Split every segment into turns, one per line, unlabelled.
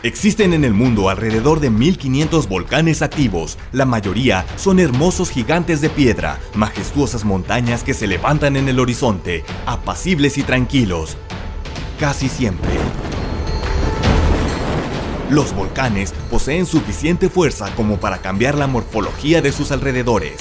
Existen en el mundo alrededor de 1500 volcanes activos. La mayoría son hermosos gigantes de piedra, majestuosas montañas que se levantan en el horizonte, apacibles y tranquilos. Casi siempre. Los volcanes poseen suficiente fuerza como para cambiar la morfología de sus alrededores.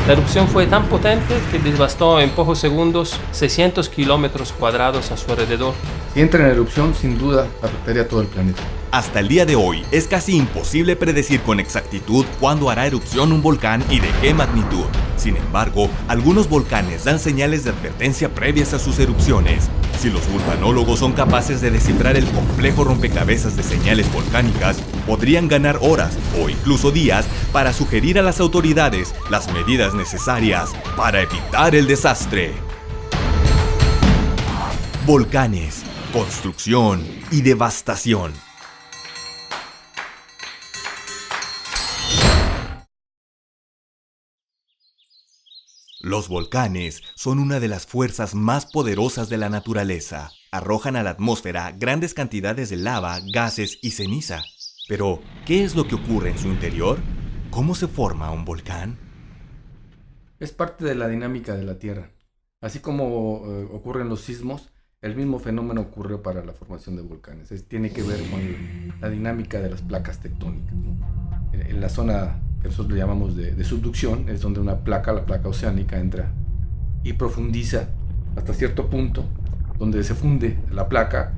La erupción fue tan potente que devastó en pocos segundos 600 kilómetros cuadrados a su alrededor.
Si entra en erupción, sin duda afectaría a todo el planeta.
Hasta el día de hoy, es casi imposible predecir con exactitud cuándo hará erupción un volcán y de qué magnitud. Sin embargo, algunos volcanes dan señales de advertencia previas a sus erupciones. Si los vulcanólogos son capaces de descifrar el complejo rompecabezas de señales volcánicas, podrían ganar horas o incluso días para sugerir a las autoridades las medidas necesarias para evitar el desastre. Volcanes, construcción y devastación. Los volcanes son una de las fuerzas más poderosas de la naturaleza. Arrojan a la atmósfera grandes cantidades de lava, gases y ceniza. Pero, ¿qué es lo que ocurre en su interior? ¿Cómo se forma un volcán?
Es parte de la dinámica de la Tierra. Así como ocurren los sismos, el mismo fenómeno ocurre para la formación de volcanes. Tiene que ver con la dinámica de las placas tectónicas, ¿no? En la zona que nosotros le llamamos de subducción, es donde una placa, la placa oceánica, entra y profundiza hasta cierto punto, donde se funde la placa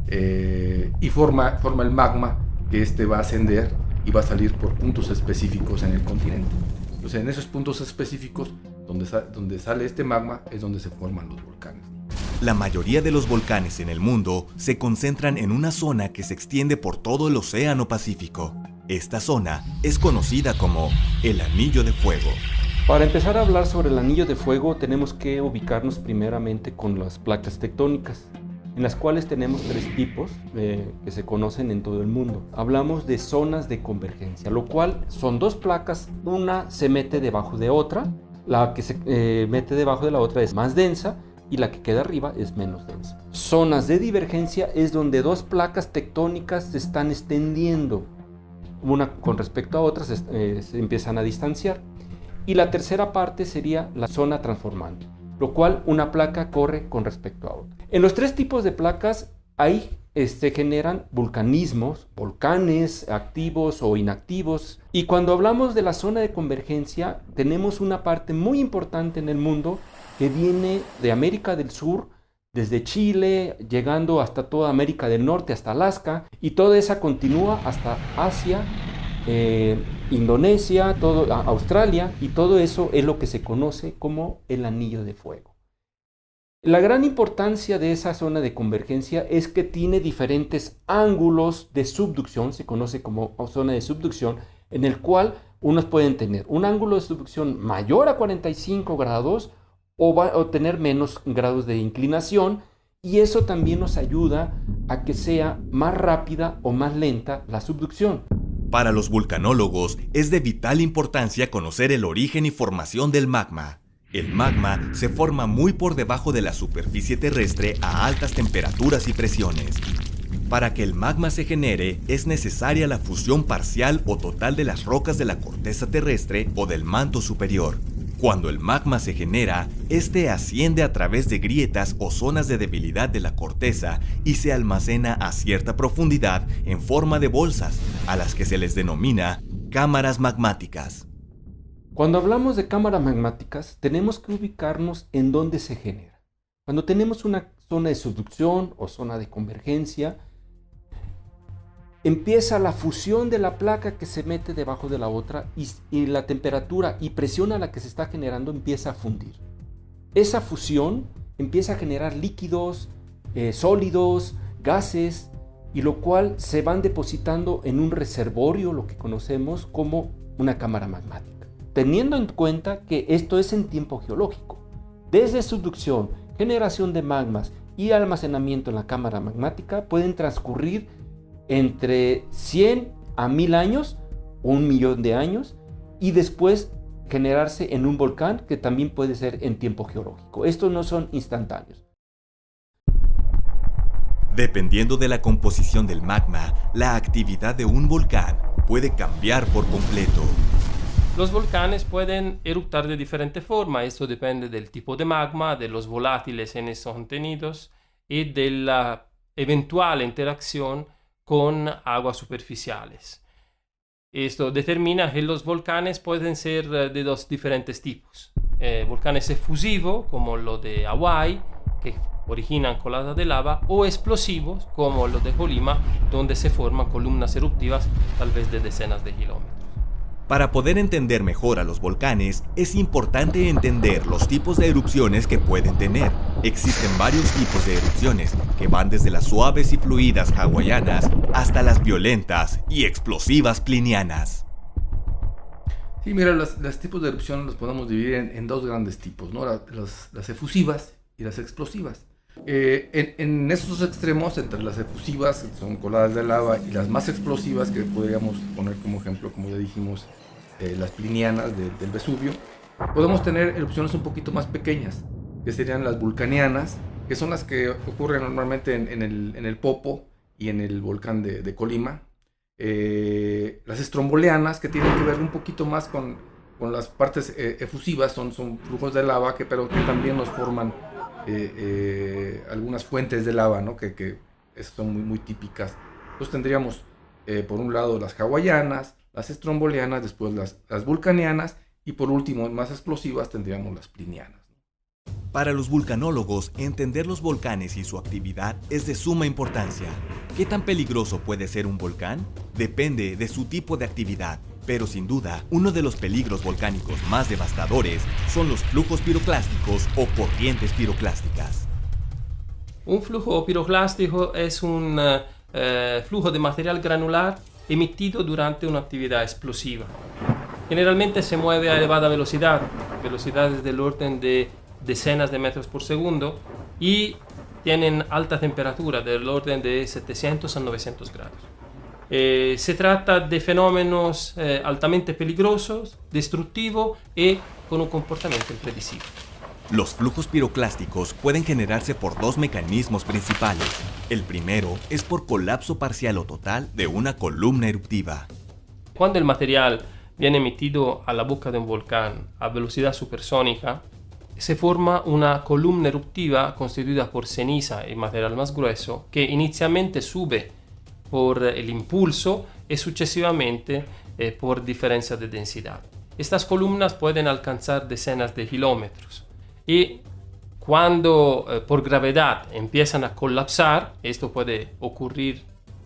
y forma el magma, que va a ascender y va a salir por puntos específicos en el continente. Entonces, en esos puntos específicos donde sale este magma es donde se forman los volcanes.
La mayoría de los volcanes en el mundo se concentran en una zona que se extiende por todo el Océano Pacífico. Esta zona es conocida como el Anillo de Fuego.
Para empezar a hablar sobre el Anillo de Fuego, tenemos que ubicarnos primeramente con las placas tectónicas, en las cuales tenemos tres tipos que se conocen en todo el mundo. Hablamos de zonas de convergencia, lo cual son dos placas, una se mete debajo de otra, la que se mete debajo de la otra es más densa y la que queda arriba es menos densa. Zonas de divergencia es donde dos placas tectónicas se están extendiendo, una con respecto a otras se empiezan a distanciar. Y la tercera parte sería la zona transformante, lo cual una placa corre con respecto a otra. En los tres tipos de placas ahí se generan volcanismos, volcanes activos o inactivos. Y cuando hablamos de la zona de convergencia, tenemos una parte muy importante en el mundo que viene de América del Sur, desde Chile, llegando hasta toda América del Norte, hasta Alaska, y toda esa continúa hasta Asia, Indonesia, Australia, y todo eso es lo que se conoce como el Anillo de Fuego. La gran importancia de esa zona de convergencia es que tiene diferentes ángulos de subducción, se conoce como zona de subducción, en el cual unos pueden tener un ángulo de subducción mayor a 45 grados o tener menos grados de inclinación, y eso también nos ayuda a que sea más rápida o más lenta la subducción.
Para los vulcanólogos es de vital importancia conocer el origen y formación del magma. El magma se forma muy por debajo de la superficie terrestre a altas temperaturas y presiones. Para que el magma se genere es necesaria la fusión parcial o total de las rocas de la corteza terrestre o del manto superior. Cuando el magma se genera, este asciende a través de grietas o zonas de debilidad de la corteza y se almacena a cierta profundidad en forma de bolsas, a las que se les denomina cámaras magmáticas.
Cuando hablamos de cámaras magmáticas, tenemos que ubicarnos en dónde se genera. Cuando tenemos una zona de subducción o zona de convergencia, empieza la fusión de la placa que se mete debajo de la otra y la temperatura y presión a la que se está generando empieza a fundir. Esa fusión empieza a generar líquidos, sólidos, gases, y lo cual se van depositando en un reservorio, lo que conocemos como una cámara magmática. Teniendo en cuenta que esto es en tiempo geológico. Desde subducción, generación de magmas y almacenamiento en la cámara magmática pueden transcurrir entre 100 a 1000 años, 1 millón de años, y después generarse en un volcán que también puede ser en tiempo geológico. Estos no son instantáneos.
Dependiendo de la composición del magma, la actividad de un volcán puede cambiar por completo.
Los volcanes pueden eruptar de diferente forma. Esto depende del tipo de magma, de los volátiles en estos contenidos y de la eventual interacción con aguas superficiales. Esto determina que los volcanes pueden ser de dos diferentes tipos. Volcanes efusivos, como lo de Hawái, que originan coladas de lava, o explosivos, como los de Colima, donde se forman columnas eruptivas tal vez de decenas de kilómetros.
Para poder entender mejor a los volcanes, es importante entender los tipos de erupciones que pueden tener. Existen varios tipos de erupciones, que van desde las suaves y fluidas hawaianas hasta las violentas y explosivas plinianas.
Sí, mira, los tipos de erupción los podemos dividir en dos grandes tipos, ¿no? Las efusivas y las explosivas. En esos dos extremos, entre las efusivas, que son coladas de lava, y las más explosivas, que podríamos poner como ejemplo, como ya dijimos, las plinianas del Vesubio, podemos tener erupciones un poquito más pequeñas, que serían las vulcanianas, que son las que ocurren normalmente en el Popo y en el volcán de Colima. Las estrombolianas, que tienen que ver un poquito más con las partes efusivas, son flujos de lava, pero que también nos forman algunas fuentes de lava, ¿no? que son muy típicas. Entonces tendríamos por un lado las hawaianas, las estrombolianas, después las vulcanianas, y por último, más explosivas, tendríamos las plinianas.
Para los vulcanólogos, entender los volcanes y su actividad es de suma importancia. ¿Qué tan peligroso puede ser un volcán? Depende de su tipo de actividad. Pero sin duda, uno de los peligros volcánicos más devastadores son los flujos piroclásticos o corrientes piroclásticas.
Un flujo piroclástico es un flujo de material granular emitido durante una actividad explosiva. Generalmente se mueve a elevada velocidad, velocidades del orden de decenas de metros por segundo, y tienen alta temperatura del orden de 700 a 900 grados. Se trata de fenómenos altamente peligrosos, destructivos y con un comportamiento impredecible.
Los flujos piroclásticos pueden generarse por dos mecanismos principales. El primero es por colapso parcial o total de una columna eruptiva.
Cuando el material viene emitido a la boca de un volcán a velocidad supersónica, se forma una columna eruptiva constituida por ceniza y material más grueso que inicialmente sube por el impulso y sucesivamente por diferencia de densidad. Estas columnas pueden alcanzar decenas de kilómetros y cuando por gravedad empiezan a colapsar, esto puede ocurrir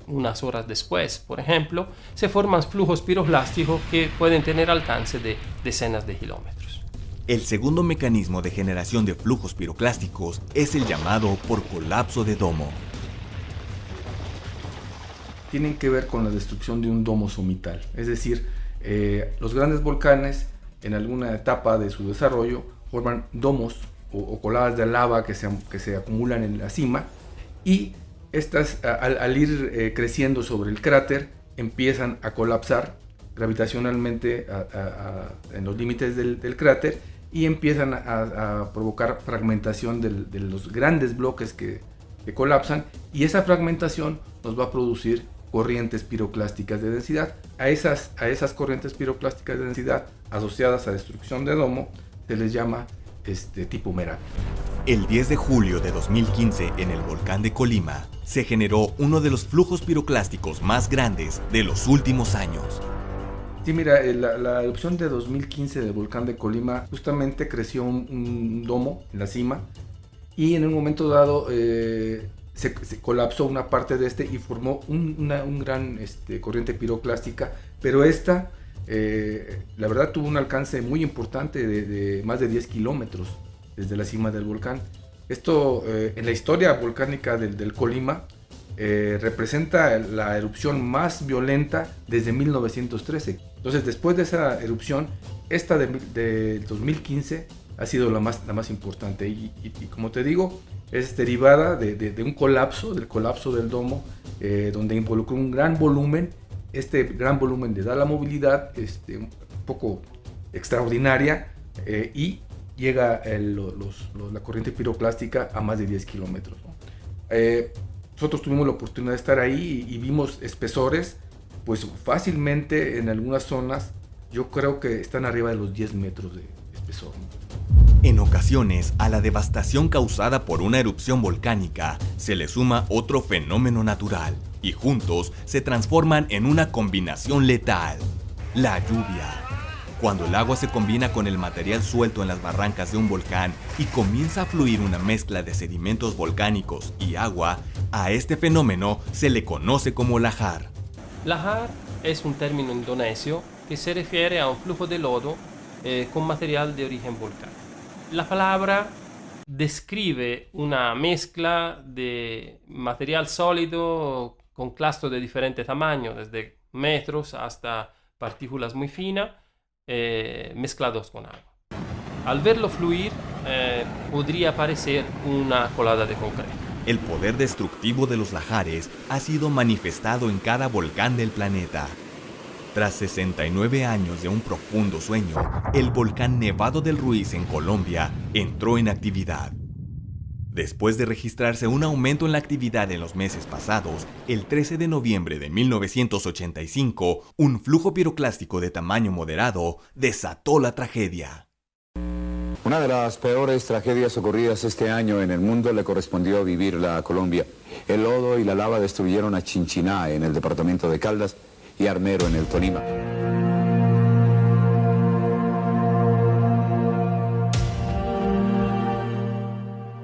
unas horas después, por ejemplo, se forman flujos piroclásticos que pueden tener alcance de decenas de kilómetros.
El segundo mecanismo de generación de flujos piroclásticos es el llamado por colapso de domo.
Tienen que ver con la destrucción de un domo somital, es decir, los grandes volcanes en alguna etapa de su desarrollo forman domos o coladas de lava que se acumulan en la cima, y estas al ir creciendo sobre el cráter empiezan a colapsar gravitacionalmente en los límites del cráter, y empiezan a provocar fragmentación de los grandes bloques que colapsan, y esa fragmentación nos va a producir corrientes piroclásticas de densidad. A esas corrientes piroclásticas de densidad asociadas a destrucción de domo se les llama tipo Meraki.
El 10 de julio de 2015, en el volcán de Colima, se generó uno de los flujos piroclásticos más grandes de los últimos años.
Sí, mira, la erupción de 2015 del volcán de Colima justamente creció un domo en la cima, y en un momento dado se colapsó una parte de y formó un gran corriente piroclástica, pero la verdad tuvo un alcance muy importante de más de 10 kilómetros desde la cima del volcán. Esto en la historia volcánica del Colima representa la erupción más violenta desde 1913. Entonces, después de esa erupción, esta de 2015 ha sido la más importante, y como te digo, es derivada de un colapso, del colapso del domo, donde involucró un gran volumen. Este gran volumen le da la movilidad, poco extraordinaria y llega la corriente piroclástica a más de 10 kilómetros, ¿no? Nosotros tuvimos la oportunidad de estar ahí y vimos espesores, pues fácilmente en algunas zonas, yo creo que están arriba de los 10 metros de espesor, ¿no?
En ocasiones, a la devastación causada por una erupción volcánica se le suma otro fenómeno natural y juntos se transforman en una combinación letal: la lluvia. Cuando el agua se combina con el material suelto en las barrancas de un volcán y comienza a fluir una mezcla de sedimentos volcánicos y agua, a este fenómeno se le conoce como lahar.
Lahar es un término indonesio que se refiere a un flujo de lodo con material de origen volcánico. La palabra describe una mezcla de material sólido con clastos de diferente tamaño, desde metros hasta partículas muy finas, mezclados con agua. Al verlo fluir, podría parecer una colada de concreto.
El poder destructivo de los lahares ha sido manifestado en cada volcán del planeta. Tras 69 años de un profundo sueño, el volcán Nevado del Ruiz en Colombia entró en actividad. Después de registrarse un aumento en la actividad en los meses pasados, el 13 de noviembre de 1985, un flujo piroclástico de tamaño moderado desató la tragedia.
Una de las peores tragedias ocurridas este año en el mundo le correspondió vivirla a Colombia. El lodo y la lava destruyeron a Chinchiná en el departamento de Caldas y Armero en el Tolima.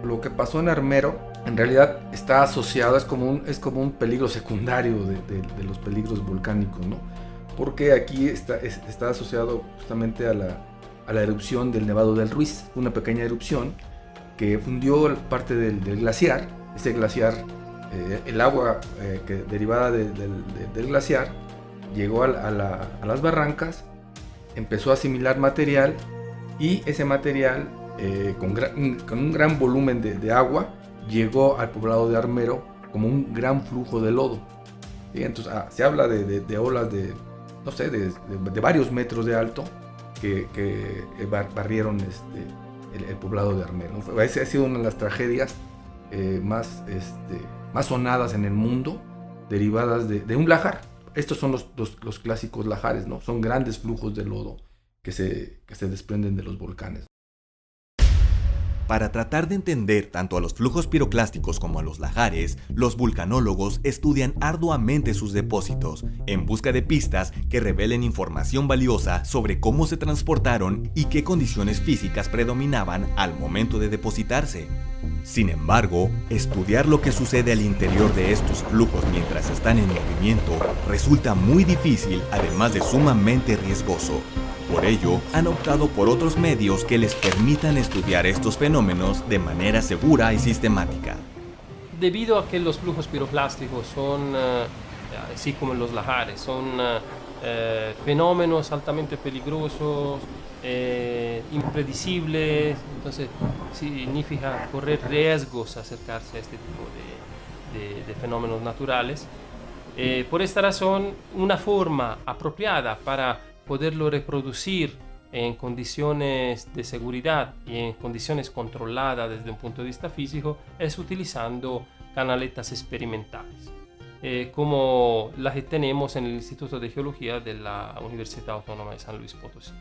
Lo que pasó en Armero en realidad está asociado, es como un peligro secundario de los peligros volcánicos, ¿no? Porque aquí está asociado justamente a la erupción del Nevado del Ruiz, una pequeña erupción que fundió parte del glaciar. Ese glaciar, el agua derivada del glaciar llegó a las barrancas, empezó a asimilar material y ese material con un gran volumen de agua llegó al poblado de Armero como un gran flujo de lodo. ¿Sí? Entonces se habla de olas de varios metros de alto que barrieron el poblado de Armero. Esa ha sido una de las tragedias más sonadas en el mundo, derivadas de un lahar. Estos son los clásicos lahares, ¿no? Son grandes flujos de lodo que se desprenden de los volcanes.
Para tratar de entender tanto a los flujos piroclásticos como a los lahares, los vulcanólogos estudian arduamente sus depósitos, en busca de pistas que revelen información valiosa sobre cómo se transportaron y qué condiciones físicas predominaban al momento de depositarse. Sin embargo, estudiar lo que sucede al interior de estos flujos mientras están en movimiento resulta muy difícil, además de sumamente riesgoso. Por ello, han optado por otros medios que les permitan estudiar estos fenómenos de manera segura y sistemática.
Debido a que los flujos piroclásticos son, así como los lahares, son fenómenos altamente peligrosos, impredecibles, entonces significa correr riesgos acercarse a este tipo de fenómenos naturales. Por esta razón, una forma apropiada para poderlo reproducir en condiciones de seguridad y en condiciones controladas desde un punto de vista físico es utilizando canaletas experimentales, como las que tenemos en el Instituto de Geología de la Universidad Autónoma de San Luis Potosí.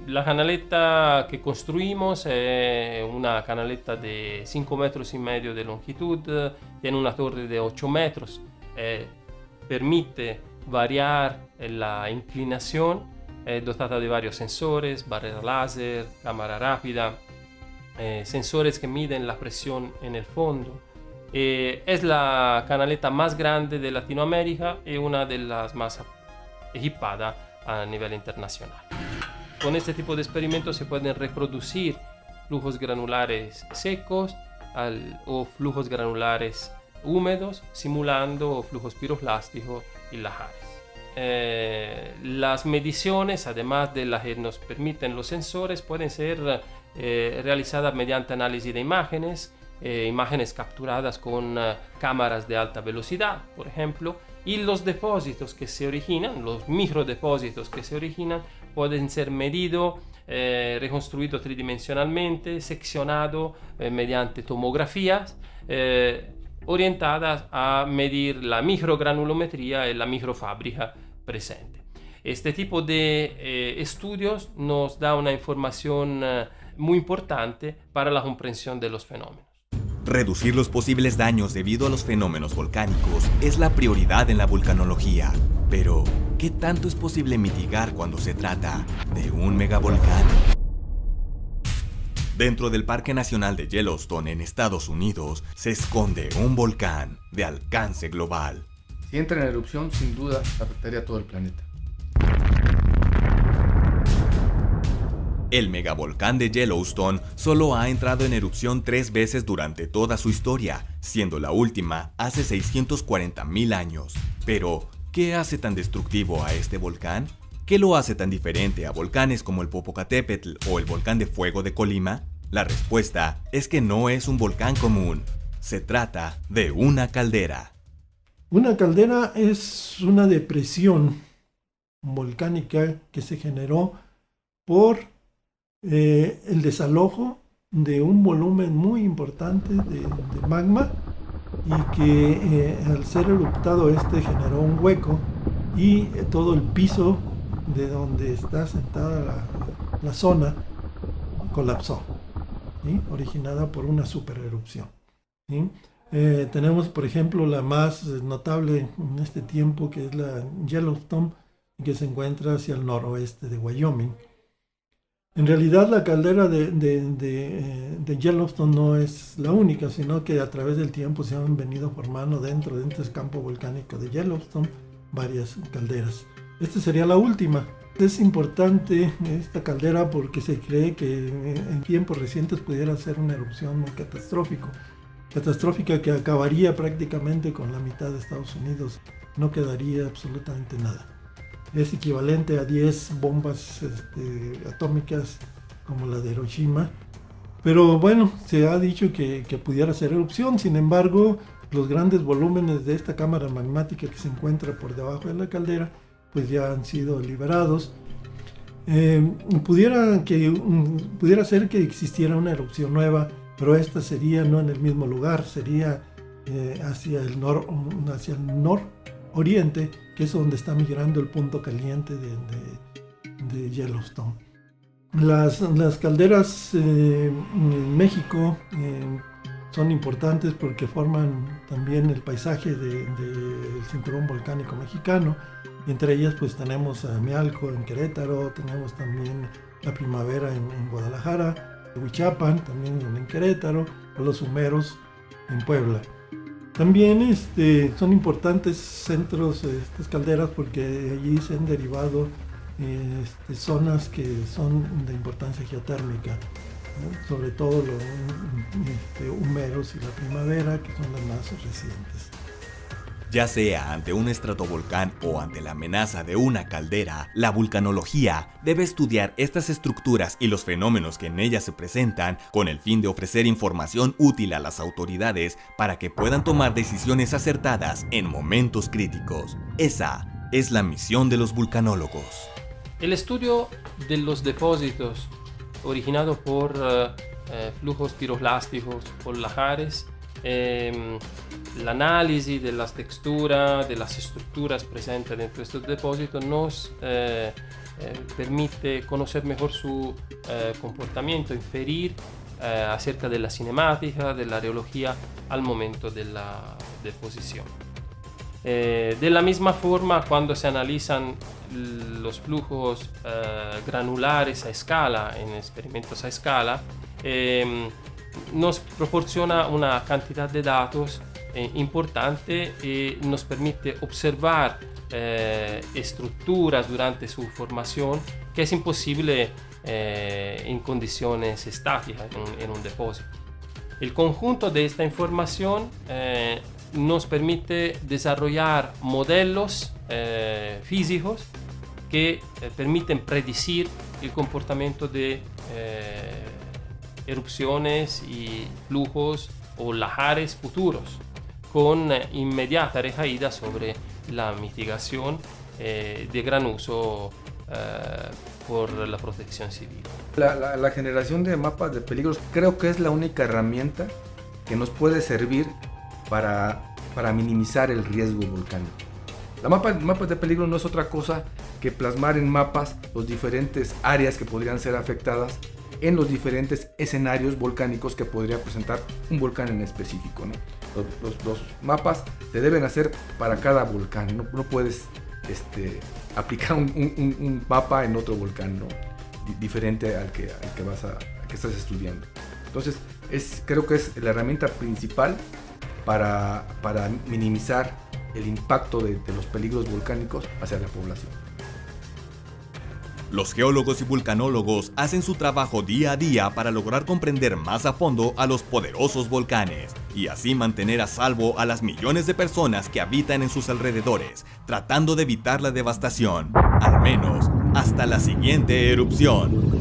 La canaleta que construimos es una canaleta de 5,5 metros de longitud, tiene una torre de 8 metros, permite variar la inclinación, dotada de varios sensores, barrera láser, cámara rápida, sensores que miden la presión en el fondo. Es la canaleta más grande de Latinoamérica y una de las más equipadas a nivel internacional. Con este tipo de experimentos se pueden reproducir flujos granulares secos o flujos granulares húmedos, simulando flujos piroclásticos y lahares. Las mediciones, además de las que nos permiten los sensores, pueden ser realizadas mediante análisis de imágenes capturadas con cámaras de alta velocidad, por ejemplo, y los depósitos que se originan, los microdepósitos que se originan, pueden ser medidos, reconstruidos tridimensionalmente, seccionados mediante tomografías orientadas a medir la microgranulometría y la microfábrica presente. Este tipo de estudios nos da una información muy importante para la comprensión de los fenómenos.
Reducir los posibles daños debido a los fenómenos volcánicos es la prioridad en la vulcanología. Pero, ¿qué tanto es posible mitigar cuando se trata de un megavolcán? Dentro del Parque Nacional de Yellowstone en Estados Unidos se esconde un volcán de alcance global.
Si entra en erupción, sin duda afectaría a todo el planeta.
El megavolcán de Yellowstone solo ha entrado en erupción 3 veces durante toda su historia, siendo la última hace 640.000 años. Pero, ¿qué hace tan destructivo a este volcán? ¿Qué lo hace tan diferente a volcanes como el Popocatépetl o el volcán de fuego de Colima? La respuesta es que no es un volcán común. Se trata de una caldera.
Una caldera es una depresión volcánica que se generó por el desalojo de un volumen muy importante de magma y que al ser eruptado generó un hueco y todo el piso de donde está sentada la zona colapsó, ¿sí? Originada por una supererupción, ¿sí? Tenemos, por ejemplo, la más notable en este tiempo, que es la Yellowstone, que se encuentra hacia el noroeste de Wyoming. En realidad, la caldera de Yellowstone no es la única, sino que a través del tiempo se han venido formando dentro de este campo volcánico de Yellowstone varias calderas. Esta sería la última. Es importante esta caldera porque se cree que en tiempos recientes pudiera ser una erupción muy catastrófica que acabaría prácticamente con la mitad de Estados Unidos. No quedaría absolutamente nada. Es equivalente a 10 bombas atómicas como la de Hiroshima. Pero bueno, se ha dicho que pudiera ser erupción. Sin embargo, los grandes volúmenes de esta cámara magmática que se encuentra por debajo de la caldera pues ya han sido liberados. Pudiera ser que existiera una erupción nueva, pero esta sería no en el mismo lugar, sería hacia el nororiente, que es donde está migrando el punto caliente de Yellowstone. Las calderas en México son importantes porque forman también el paisaje del cinturón volcánico mexicano. Entre ellas pues tenemos a Mealco en Querétaro, tenemos también la Primavera en Guadalajara, Huichapan también en Querétaro, o los Humeros en Puebla. También son importantes centros estas calderas porque allí se han derivado zonas que son de importancia geotérmica, ¿no? Sobre todo los Humeros y la Primavera, que son las más recientes.
Ya sea ante un estratovolcán o ante la amenaza de una caldera, la vulcanología debe estudiar estas estructuras y los fenómenos que en ellas se presentan con el fin de ofrecer información útil a las autoridades para que puedan tomar decisiones acertadas en momentos críticos. Esa es la misión de los vulcanólogos.
El estudio de los depósitos originados por flujos piroclásticos, por lahares, el análisis de las texturas, de las estructuras presentes dentro de estos depósitos nos permite conocer mejor su comportamiento, inferir acerca de la cinemática, de la reología al momento de la deposición. De la misma forma, cuando se analizan los flujos granulares a escala, en experimentos a escala, nos proporciona una cantidad de datos importante y nos permite observar estructuras durante su formación que es imposible en condiciones estáticas en un depósito. El conjunto de esta información nos permite desarrollar modelos físicos que permiten predecir el comportamiento de erupciones y flujos o lahares futuros con inmediata recaída sobre la mitigación de gran uso por la protección civil.
La generación de mapas de peligros creo que es la única herramienta que nos puede servir para minimizar el riesgo volcánico. Mapas de peligro no es otra cosa que plasmar en mapas los diferentes áreas que podrían ser afectadas en los diferentes escenarios volcánicos que podría presentar un volcán en específico, ¿no? Los mapas se deben hacer para cada volcán, no puedes aplicar un mapa en otro volcán, ¿no? Diferente al que estás estudiando. Entonces creo que es la herramienta principal para minimizar el impacto de los peligros volcánicos hacia la población.
Los geólogos y vulcanólogos hacen su trabajo día a día para lograr comprender más a fondo a los poderosos volcanes y así mantener a salvo a las millones de personas que habitan en sus alrededores, tratando de evitar la devastación, al menos hasta la siguiente erupción.